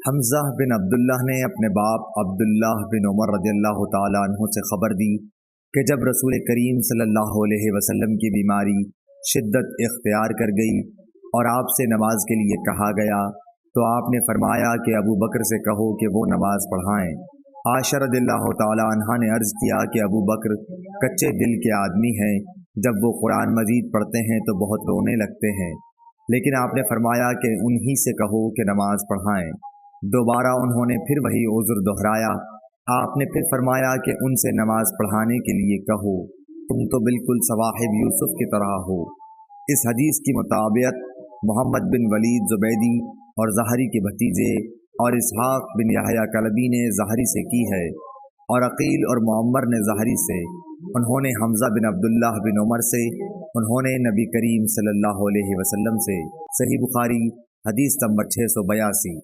حمزہ بن عبداللہ نے اپنے باپ عبداللہ بن عمر رضی اللہ تعالیٰ عنہ سے خبر دی کہ جب رسول کریم صلی اللہ علیہ وسلم کی بیماری شدت اختیار کر گئی اور آپ سے نماز کے لیے کہا گیا تو آپ نے فرمایا کہ ابو بکر سے کہو کہ وہ نماز پڑھائیں۔ عائشہ رضی اللہ تعالیٰ عنہ نے عرض کیا کہ ابو بکر کچے دل کے آدمی ہیں، جب وہ قرآن مجید پڑھتے ہیں تو بہت رونے لگتے ہیں، لیکن آپ نے فرمایا کہ انہی سے کہو کہ نماز پڑھائیں۔ دوبارہ انہوں نے پھر وہی عذر دہرایا۔ آپ نے پھر فرمایا کہ ان سے نماز پڑھانے کے لیے کہو، تم تو بالکل صواحب یوسف کی طرح ہو۔ اس حدیث کی مطابقت محمد بن ولید زبیدی اور زہری کے بھتیجے اور اسحاق بن یحییٰ کلبی نے زہری سے کی ہے، اور عقیل اور معمر نے زہری سے، انہوں نے حمزہ بن عبداللہ بن عمر سے، انہوں نے نبی کریم صلی اللہ علیہ وسلم سے۔ صحیح بخاری حدیث نمبر 682۔